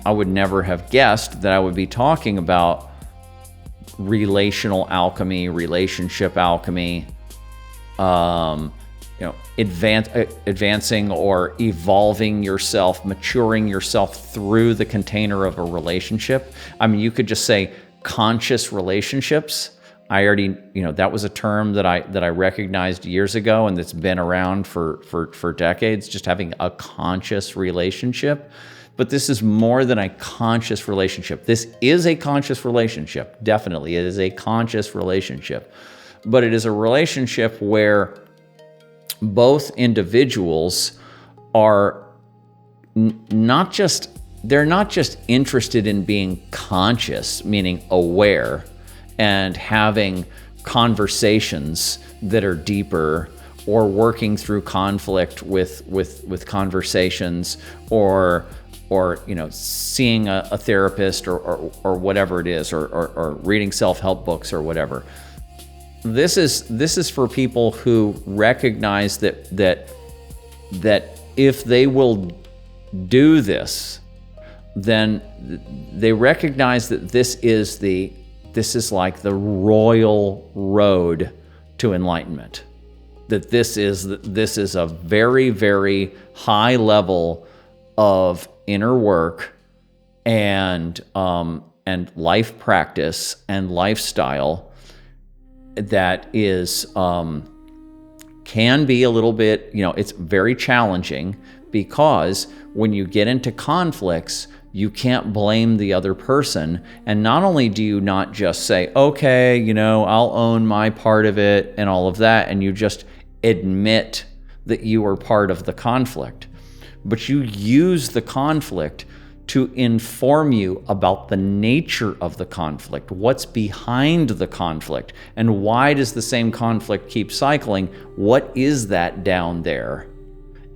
I would never have guessed that I would be talking about relational alchemy, relationship alchemy, advancing or evolving yourself, maturing yourself through the container of a relationship. I mean, you could just say conscious relationships. I already, that was a term that I recognized years ago, and that's been around for decades, just having a conscious relationship. But this is more than a conscious relationship. This is a conscious relationship. Definitely, it is a conscious relationship. But it is a relationship where both individuals are not just interested in being conscious, meaning aware, and having conversations that are deeper, or working through conflict with conversations, or seeing a therapist or whatever it is, or reading self-help books or whatever. This is for people who recognize that if they will do this, then they recognize that this is like the royal road to enlightenment. That this is a very, very high level of inner work and life practice and lifestyle that is can be a little bit, it's very challenging, because when you get into conflicts, you can't blame the other person. And not only do you not just say, okay, I'll own my part of it and all of that, and you just admit that you are part of the conflict, but you use the conflict to inform you about the nature of the conflict, what's behind the conflict, and why does the same conflict keep cycling? What is that down there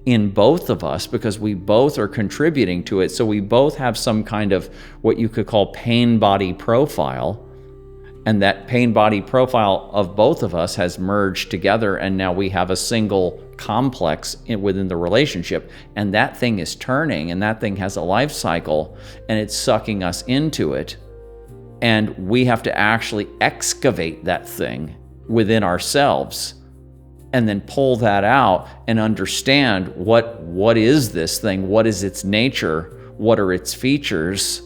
in both of us? Because we both are contributing to it. So we both have some kind of what you could call pain body profile. And that pain body profile of both of us has merged together, and now we have a single complex within the relationship. And that thing is turning, and that thing has a life cycle, and it's sucking us into it. And we have to actually excavate that thing within ourselves, and then pull that out and understand what is this thing, what is its nature, what are its features,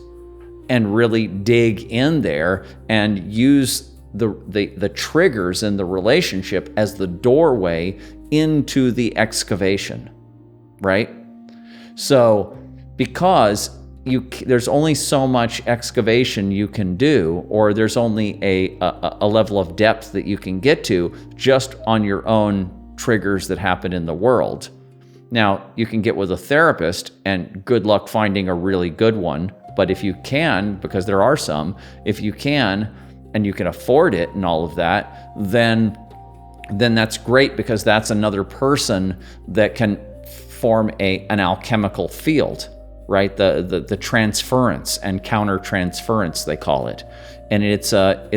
and really dig in there and use the triggers in the relationship as the doorway into the excavation, right? So because there's only so much excavation you can do, or there's only a level of depth that you can get to just on your own triggers that happen in the world. Now, you can get with a therapist, and good luck finding a really good one. But if you can, because there are some, if you can, and you can afford it and all of that, then that's great, because that's another person that can form an alchemical field, right? The transference and counter-transference, they call it. And it's a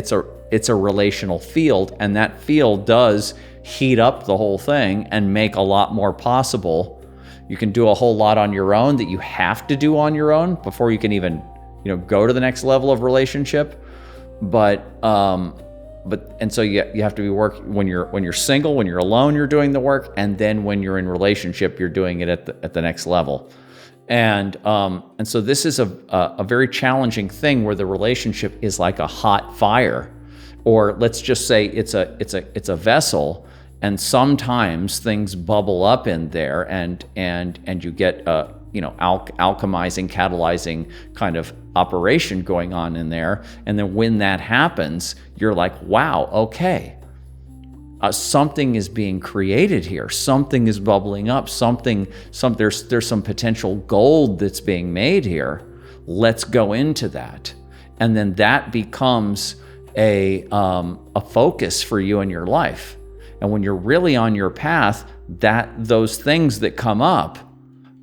relational field, and that field does heat up the whole thing and make a lot more possible. You can do a whole lot on your own that you have to do on your own before you can even, go to the next level of relationship. And so you have to be when you're single, when you're alone, you're doing the work, and then when you're in relationship, you're doing it at the next level. And so this is a very challenging thing, where the relationship is like a hot fire, or let's just say it's a vessel. And sometimes things bubble up in there, and you get alchemizing, catalyzing kind of operation going on in there. And then when that happens, you're like, wow, okay, something is being created here. Something is bubbling up. There's some potential gold that's being made here. Let's go into that, and then that becomes a focus for you in your life. And when you're really on your path, those things that come up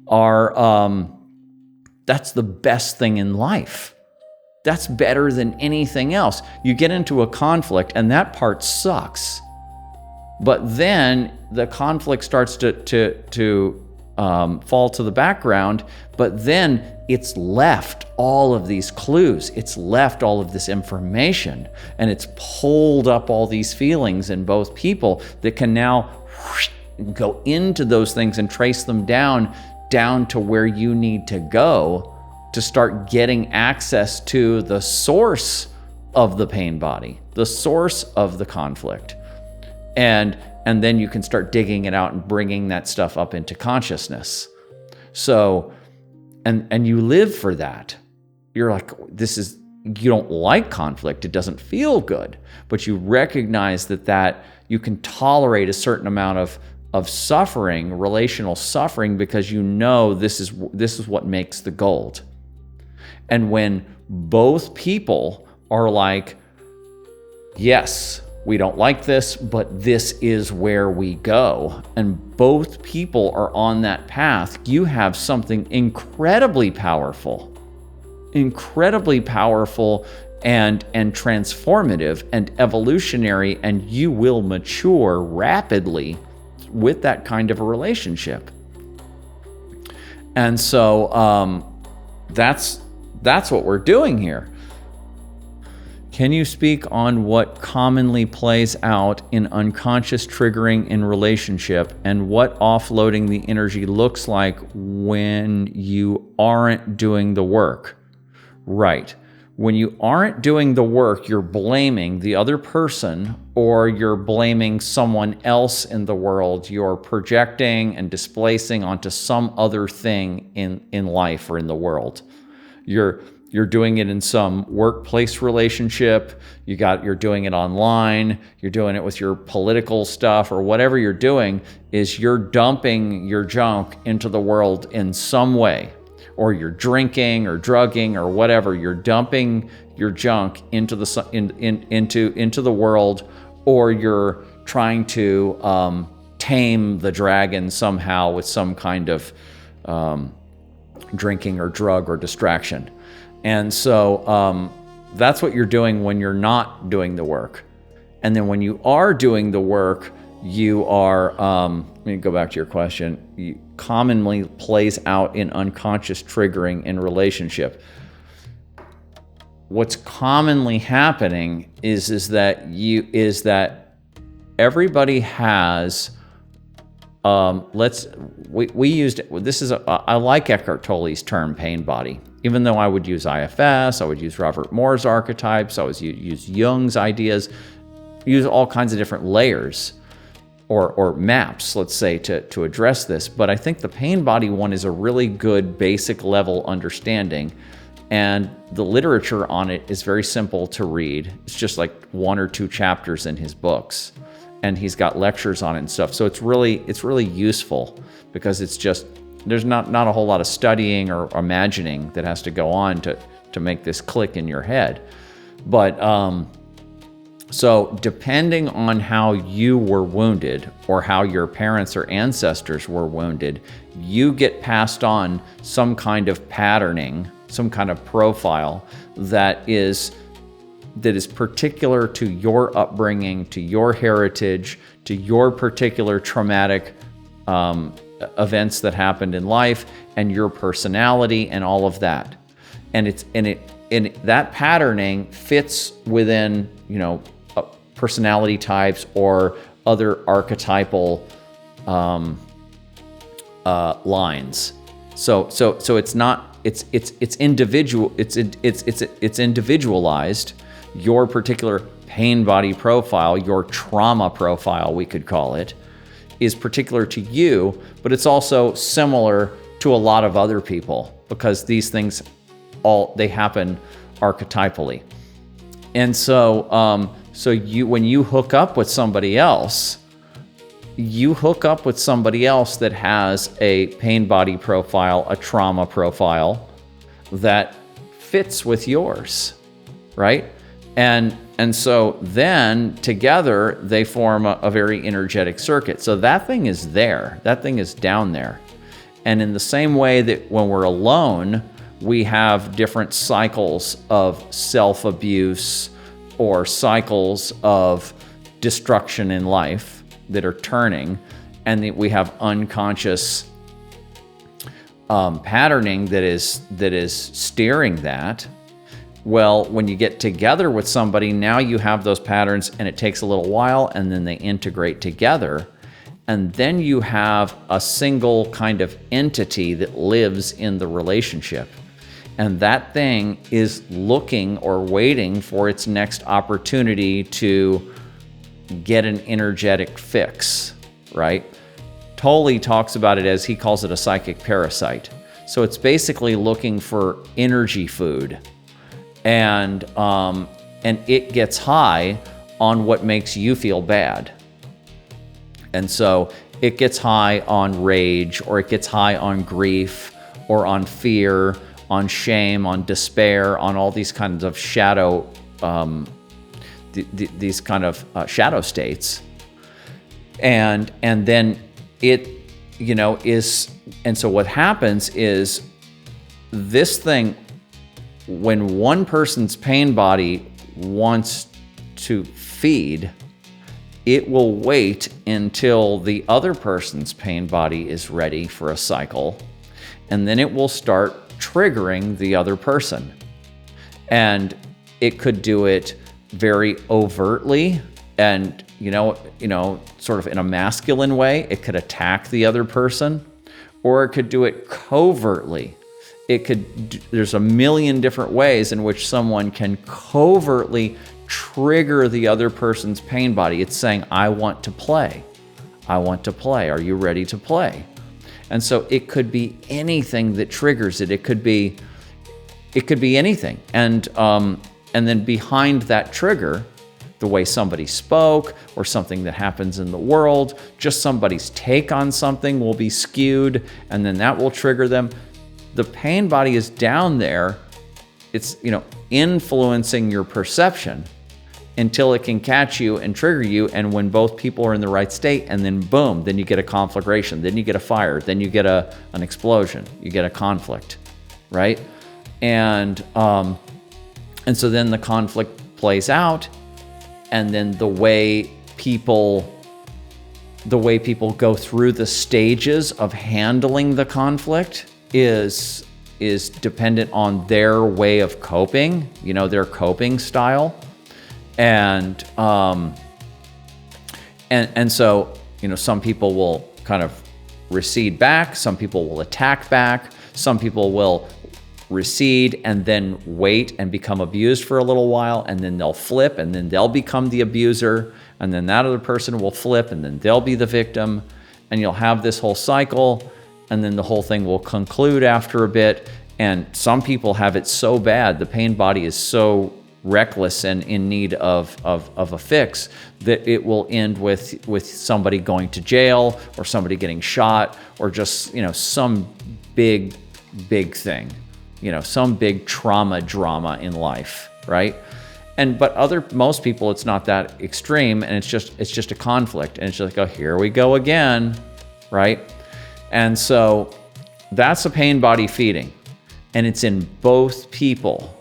are, that's the best thing in life. That's better than anything else. You get into a conflict, and that part sucks. But then the conflict starts to fall to the background, but then it's left all of these clues, it's left all of this information, and it's pulled up all these feelings in both people that can now go into those things and trace them down to where you need to go to start getting access to the source of the pain body, the source of the conflict. And then you can start digging it out and bringing that stuff up into consciousness. So, and you live for that. You're like, you don't like conflict. It doesn't feel good, but you recognize that you can tolerate a certain amount of suffering, relational suffering, because you know this is what makes the gold. And when both people are like, yes, we don't like this, but this is where we go, and both people are on that path, you have something incredibly powerful and transformative and evolutionary, and you will mature rapidly with that kind of a relationship. And so that's what we're doing here. Can you speak on what commonly plays out in unconscious triggering in relationship, and what offloading the energy looks like when you aren't doing the work? Right. When you aren't doing the work, you're blaming the other person, or you're blaming someone else in the world. You're projecting and displacing onto some other thing in life or in the world. You're doing it in some workplace relationship, you're doing it online, you're doing it with your political stuff, or whatever you're doing is you're dumping your junk into the world in some way, or you're drinking or drugging or whatever. You're dumping your junk into the world, or you're trying to tame the dragon somehow with some kind of drinking or drug or distraction. And so that's what you're doing when you're not doing the work. And then when you are doing the work, you are, let me go back to your question, commonly plays out in unconscious triggering in relationship. What's commonly happening is that everybody has, I like Eckhart Tolle's term pain body. Even though I would use IFS, I would use Robert Moore's archetypes, I would use Jung's ideas, use all kinds of different layers or maps, let's say, to address this. But I think the pain body one is a really good basic level understanding. And the literature on it is very simple to read. It's just like 1 or 2 chapters in his books. And he's got lectures on it and stuff. So it's really useful, because it's just, there's not a whole lot of studying or imagining that has to go on to make this click in your head. But so depending on how you were wounded, or how your parents or ancestors were wounded, you get passed on some kind of patterning, some kind of profile that is particular to your upbringing, to your heritage, to your particular traumatic events that happened in life, and your personality and all of that. And that patterning fits within, personality types or other archetypal lines. So it's individualized. Your particular pain body profile, your trauma profile, we could call it, is particular to you, but it's also similar to a lot of other people, because these things they happen archetypally. And so when you hook up with somebody else, that has a pain body profile, a trauma profile that fits with yours, right? And so then together they form a very energetic circuit. So that thing is there. That thing is down there. And in the same way that when we're alone, we have different cycles of self-abuse or cycles of destruction in life that are turning, and we have unconscious patterning that is steering that. Well, when you get together with somebody, now you have those patterns, and it takes a little while, and then they integrate together. And then you have a single kind of entity that lives in the relationship. And that thing is looking or waiting for its next opportunity to get an energetic fix, right? Tolle talks about it as, he calls it a psychic parasite. So it's basically looking for energy food. And it gets high on what makes you feel bad. And so it gets high on rage, or it gets high on grief, or on fear, on shame, on despair, on all these kinds of shadow, these kind of shadow states. And then it, is, and so what happens is this thing, when one person's pain body wants to feed, it will wait until the other person's pain body is ready for a cycle, and then it will start triggering the other person. And it could do it very overtly and, sort of in a masculine way. It could attack the other person, or it could do it covertly. There's a million different ways in which someone can covertly trigger the other person's pain body. It's saying, I want to play. I want to play. Are you ready to play? And so it could be anything that triggers it. It could be anything. And then behind that trigger, the way somebody spoke, or something that happens in the world, just somebody's take on something will be skewed, and then that will trigger them. The pain body is down there. It's, influencing your perception until it can catch you and trigger you. And when both people are in the right state, and then boom, then you get a conflagration, then you get a fire, then you get an explosion, you get a conflict, right? And so then the conflict plays out, and then the way people go through the stages of handling the conflict is dependent on their way of coping, their coping style. And so, some people will kind of recede back, some people will attack back, some people will recede and then wait and become abused for a little while, and then they'll flip, and then they'll become the abuser, and then that other person will flip, and then they'll be the victim, and you'll have this whole cycle, and then the whole thing will conclude after a bit. And some people have it so bad, the pain body is so reckless and in need of a fix, that it will end with somebody going to jail, or somebody getting shot, or just some big thing, some big drama in life, right? But most people, it's not that extreme, and it's just a conflict, and it's just like, oh, here we go again, right? And so that's a pain body feeding, and it's in both people.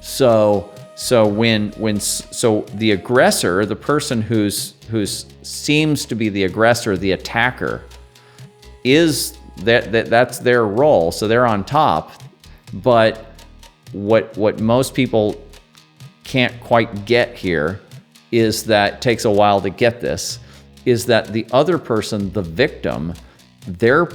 So the aggressor, the person who's seems to be the aggressor, the attacker, is that's their role. So they're on top. But what most people can't quite get here is that, it takes a while to get this, is that the other person, the victim, their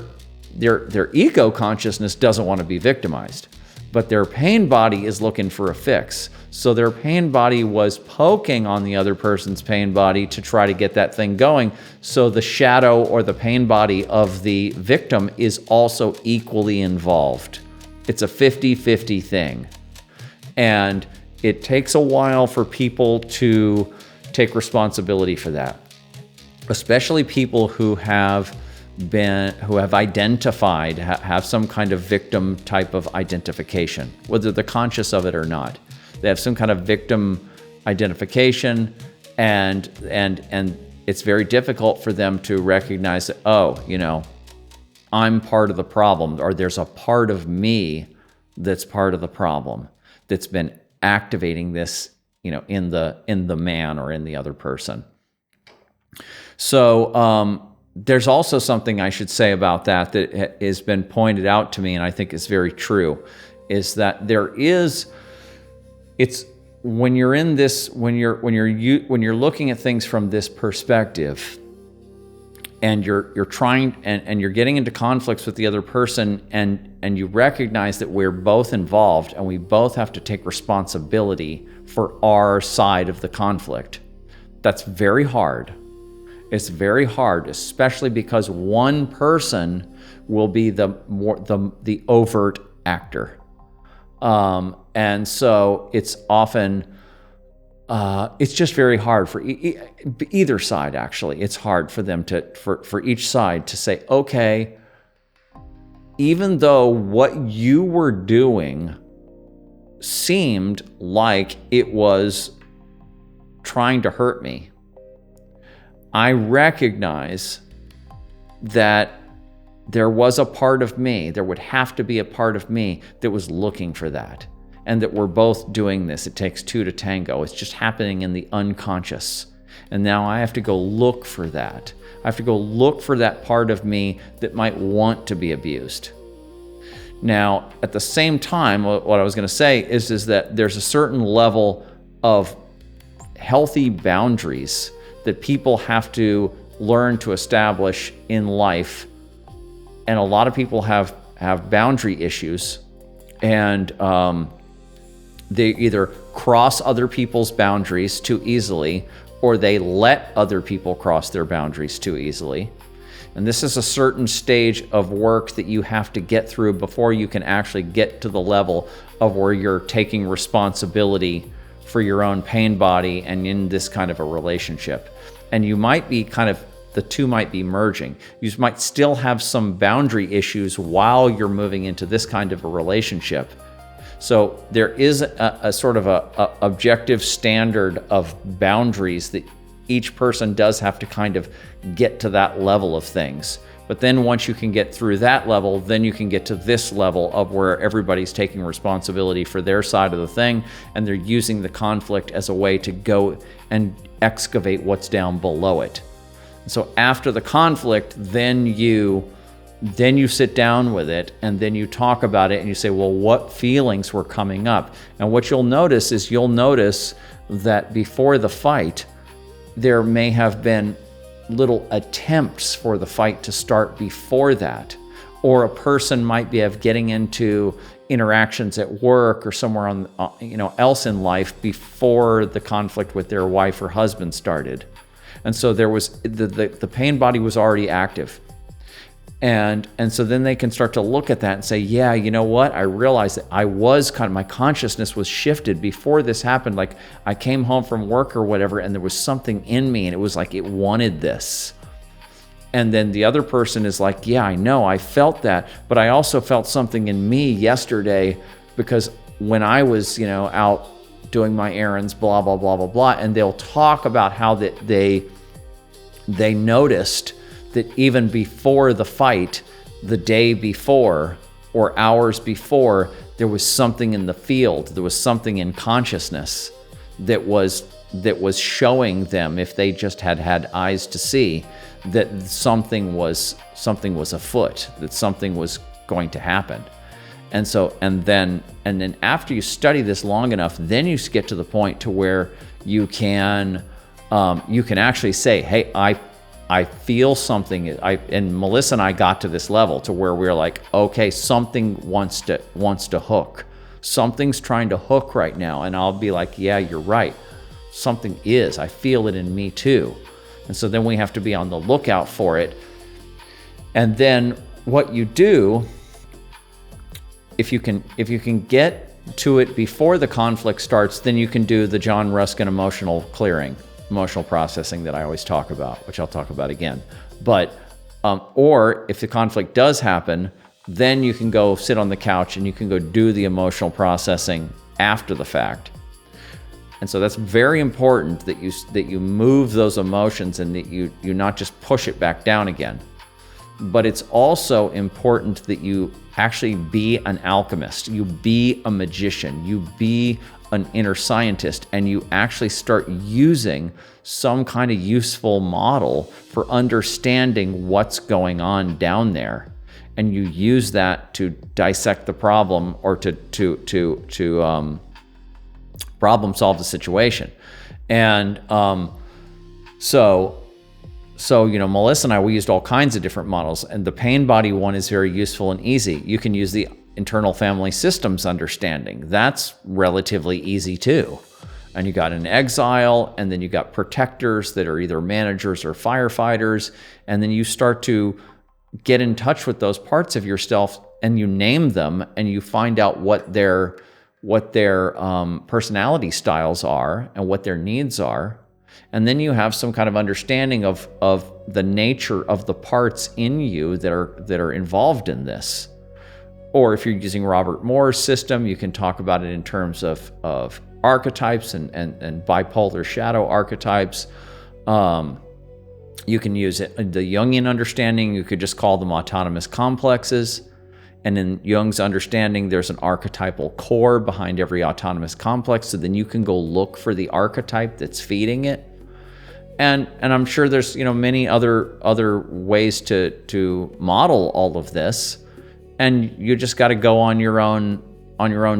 ego consciousness doesn't want to be victimized, but their pain body is looking for a fix. So their pain body was poking on the other person's pain body to try to get that thing going. So the shadow or the pain body of the victim is also equally involved. It's a 50-50 thing. And it takes a while for people to take responsibility for that, especially people who have identified, have some kind of victim type of identification, whether they're conscious of it or not. They have some kind of victim identification, and it's very difficult for them to recognize that, I'm part of the problem, or there's a part of me that's part of the problem that's been activating this, in the man or in the other person. So there's also something I should say about that has been pointed out to me, and I think is very true, is that it's when you're in this, when you're looking at things from this perspective, and you're trying and you're getting into conflicts with the other person, and you recognize that we're both involved and we both have to take responsibility for our side of the conflict. That's very hard. It's very hard, especially because one person will be the overt actor. And so it's often, it's just very hard for either side, actually. It's hard for them for each side to say, okay, even though what you were doing seemed like it was trying to hurt me, I recognize that there was a part of me, there would have to be a part of me that was looking for that. And that we're both doing this. It takes two to tango. It's just happening in the unconscious. And now I have to go look for that. I have to go look for that part of me that might want to be abused. Now, at the same time, what I was going to say is that there's a certain level of healthy boundaries that people have to learn to establish in life. And a lot of people have boundary issues, and they either cross other people's boundaries too easily, or they let other people cross their boundaries too easily. And this is a certain stage of work that you have to get through before you can actually get to the level of where you're taking responsibility for your own pain body and in this kind of a relationship. And you might be the two might be merging. You might still have some boundary issues while you're moving into this kind of a relationship. So there is a sort of a objective standard of boundaries that each person does have to kind of get to that level of things. But then once you can get through that level, then you can get to this level of where everybody's taking responsibility for their side of the thing, and they're using the conflict as a way to go and excavate what's down below it. So after the conflict, then you sit down with it, and then you talk about it, and you say, well, what feelings were coming up? And what you'll notice that before the fight, there may have been little attempts for the fight to start before that. Or a person might be getting into interactions at work or somewhere else in life before the conflict with their wife or husband started. And so there was the pain body was already active. And so then they can start to look at that and say, yeah, you know what? I realized that my consciousness was shifted before this happened. Like I came home from work or whatever, and there was something in me, and it was like it wanted this. And then the other person is like, yeah, I know, I felt that, but I also felt something in me yesterday because when I was, out doing my errands, blah, blah, blah, blah, blah. And they'll talk about how that they noticed that even before the fight, the day before or hours before, there was something in the field, there was something in consciousness that was showing them, if they just had eyes to see, that something was afoot, that something was going to happen. And then after you study this long enough, then you get to the point to where you can actually say, hey, I feel something. And Melissa and I got to this level to where we're like, okay, something wants to hook. Something's trying to hook right now. And I'll be like, yeah, you're right. Something is. I feel it in me too. And so then we have to be on the lookout for it. And then what you do, if you can get to it before the conflict starts, then you can do the John Ruskin emotional clearing, emotional processing that I always talk about, which I'll talk about again. But or if the conflict does happen, then you can go sit on the couch and you can go do the emotional processing after the fact. And so that's very important that you move those emotions and that you not just push it back down again. But it's also important that you actually be an alchemist, you be a magician, you be an inner scientist and you actually start using some kind of useful model for understanding what's going on down there, and you use that to dissect the problem or to problem solve the situation. And so Melissa and I, we used all kinds of different models, and the pain body one is very useful and easy. You can use the internal family systems understanding. That's relatively easy too. And you got an exile, and then you got protectors that are either managers or firefighters, and then you start to get in touch with those parts of yourself, and you name them, and you find out what their personality styles are and what their needs are. And then you have some kind of understanding of the nature of the parts in you that are involved in this. Or if you're using Robert Moore's system, you can talk about it in terms of archetypes and bipolar shadow archetypes. You can use it, the Jungian understanding, you could just call them autonomous complexes. And in Jung's understanding, there's an archetypal core behind every autonomous complex. So then you can go look for the archetype that's feeding it. And I'm sure there's many other ways to model all of this. And you just got to go on your own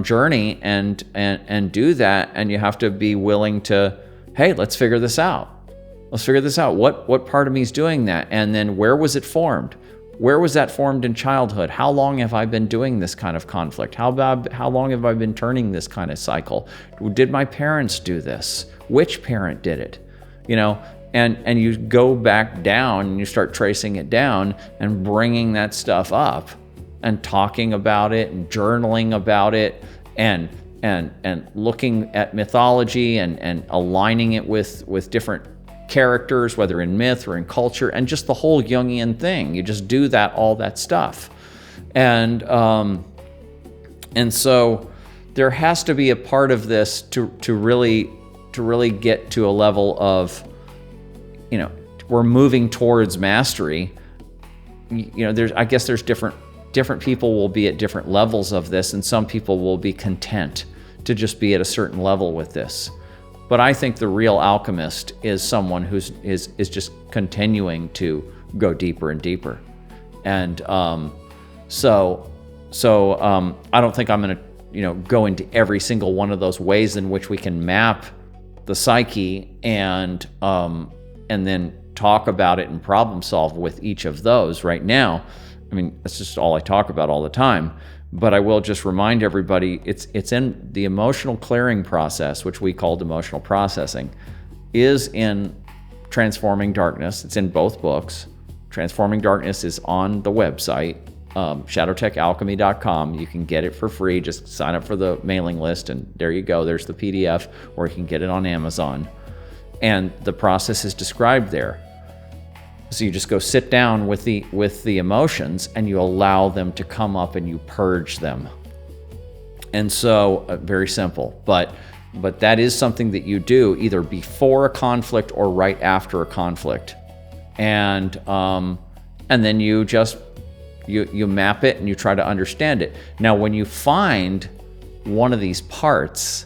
journey and do that. And you have to be willing to, hey, let's figure this out. What part of me is doing that? And then where was it formed? Where was that formed in childhood? How long have I been doing this kind of conflict? How long have I been turning this kind of cycle? Did my parents do this? Which parent did it? And you go back down and you start tracing it down and bringing that stuff up and talking about it and journaling about it and looking at mythology and aligning it with different characters, whether in myth or in culture, and just the whole Jungian thing. You just do all that stuff. And so there has to be a part of this to really get to a level of, we're moving towards mastery. There's different people will be at different levels of this, and some people will be content to just be at a certain level with this. But I think the real alchemist is someone who's just continuing to go deeper and deeper. And so I don't think I'm going to go into every single one of those ways in which we can map the psyche and then talk about it and problem solve with each of those right now. I mean, that's just all I talk about all the time. But I will just remind everybody, it's in the emotional clearing process, which we called emotional processing, is in Transforming Darkness. It's in both books. Transforming Darkness is on the website, shadowtechalchemy.com. You can get it for free. Just sign up for the mailing list, and there you go. There's the PDF, or you can get it on Amazon. And the process is described there. So you just go sit down with the emotions, and you allow them to come up, and you purge them. And so very simple, but that is something that you do either before a conflict or right after a conflict, and then you just you map it and you try to understand it. Now, when you find one of these parts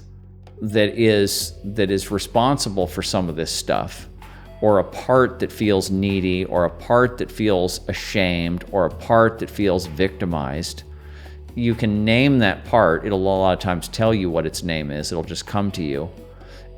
that is responsible for some of this stuff, or a part that feels needy, or a part that feels ashamed, or a part that feels victimized, you can name that part. It'll a lot of times tell you what its name is. It'll just come to you.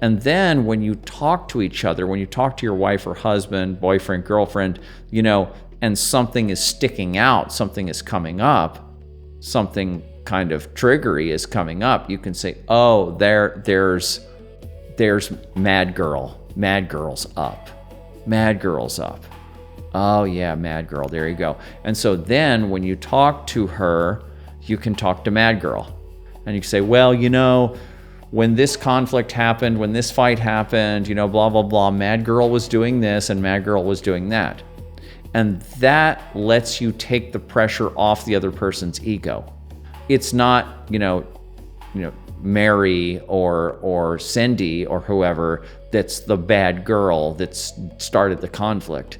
And then when you talk to each other, when you talk to your wife or husband, boyfriend, girlfriend, and something is sticking out, something is coming up, something kind of triggery is coming up, you can say, oh, there's mad girl. Mad girl's up. Mad girl's up. Oh yeah, mad girl, there you go. And so then when you talk to her, you can talk to mad girl. And you can say, well, when this conflict happened, when this fight happened, blah, blah, blah, mad girl was doing this and mad girl was doing that. And that lets you take the pressure off the other person's ego. It's not, Mary or Cindy or whoever that's the bad girl that's started the conflict.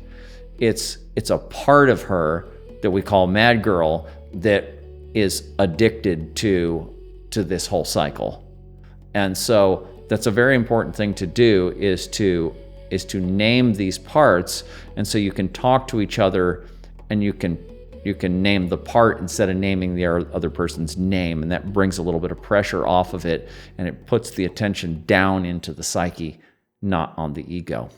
It's a part of her that we call mad girl that is addicted to this whole cycle. And so that's a very important thing to do, is to name these parts. And so you can talk to each other, and you can name the part instead of naming the other person's name. And that brings a little bit of pressure off of it, and it puts the attention down into the psyche, not on the ego.